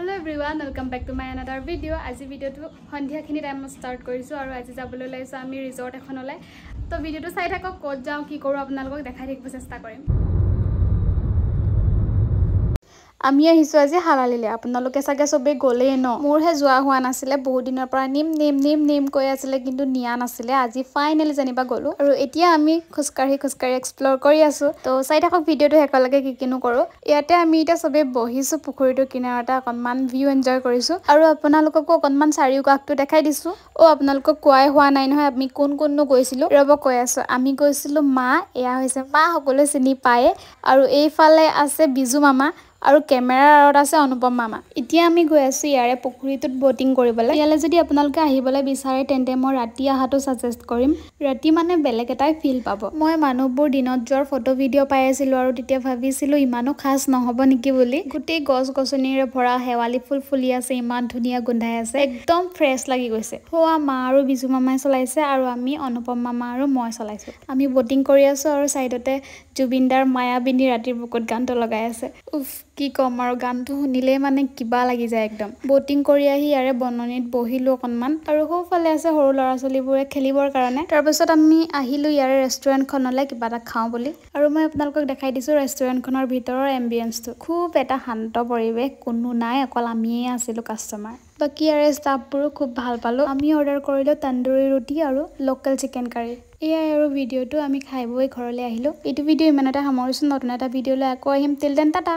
Hello everyone, welcome back to my another video. আজি ভিডিওটো সন্ধিয়াখিনি টাইমত স্টাৰ্ট কৰিছো আৰু আজি যাবলৈ লাইছো আমি ৰিজৰ্ট এখনলৈ তো ভিডিওটো চাই থাকক ক'ত যাও কি কৰো আপোনালোকক দেখাই থাকিব চেষ্টা কৰিম আমি আহিছো আজি হালালিলে আপোনালোকে সাগে সবে গলে ন মোৰহে যোৱা হোৱা নাছিলে বহুত দিনৰ পৰা নিম কৈ আছিলে কিন্তু নিয়া নাছিলে আজি ফাইনালি জানিবা গলো আৰু এতিয়া আমি খুস্কাৰি এক্সপ্লোৰ কৰি আছো তো চাই থাকক ভিডিওটো হেকলকে কি কিনো কৰো ইয়াতে আমি এটা সবে বহিছো পুখুৰীটো কিনাৰতে অকনমান ভিউ এনজয় কৰিছো আৰু আপোনালোকক অকনমান চাৰিও কাকটো দেখাই দিছো ও আপোনালোকক কোৱাই হোৱা নাই নহয় আমি কোন গৈছিলো ৰব কৈ আছো আমি গৈছিলো মা এয়া হৈছে মা সকলো চিনি পায় আৰু এইফালে আছে বিজু মামা আৰু কেমেৰাৰ আৰত আছে অনুপম মামা এতিয়া আমি গৈ আছো ইয়াৰে পুখুৰীটোত বোটিং কৰিবলৈ ইয়ালে যদি আপোনালোকে আহিবলৈ বিচাৰে তেন্তে মই ৰাতি আহাটো সাজেষ্ট কৰিম ৰাতি মানে বেলেগ এটাই ফিল পাব মই মানুহবোৰ দিনত যোৱাৰ ফটো ভিডিঅ' পাই আছিলো আৰু তেতিয়া ভাবিছিলো ইমানো খাস নহব নেকি বুলি গোটেই গছ গছনিৰে ভৰা হেৱালি ফুল ফুলি আছে ইমান ধুনীয়া গোন্ধাই আছে একদম ফ্ৰেছ লাগি গৈছে হোৱা মা আৰু বিজু মামাই চলাইছে আৰু আমি অনুপম মামা আৰু মই চলাইছো আমি বোটিং কৰি আছো আৰু সাইডতে জুবিনদাৰ মায়াবিনী ৰাতিৰ বুকুত গানটো লগাই আছে উফ কি কম আৰু গানটো শুনিলে মানে কিবা লাগি যায় একদম বোটিং কৰি আহি ইয়াৰে বননিত বহিলো অকনমান আৰু সোফালে আছে সৰু ল'ৰা ছোৱালীবোৰে খেলিবৰ কাৰণে তাৰ পিছত আমি আহিলো ইয়াৰে ৰেষ্টুৰেণ্টখনলৈ কিবা এটা খাওঁ বুলি আৰু মই আপোনালোকক দেখাই দিছো ৰেষ্টুৰেণ্টখনৰ ভিতৰৰ এম্বিয়েন্সটো খুব এটা শান্ত পৰিৱেশ কোনো নাই অকল আমিয়ে আছিলো কাষ্টমাৰ বাকি ইয়াৰে ষ্টাফবোৰো খুব ভাল পালো আমি অৰ্ডাৰ কৰিলো তন্দুৰী ৰুটি আৰু লোকেল চিকেন কাৰী এয়াই আৰু ভিডিওটো আমি খাই বৈ ঘৰলৈ আহিলো এইটো ভিডিও ইমানটা সামৰিছো নতুন এটা ভিডিওলৈ আকৌ আহিম টিল দেন টাটা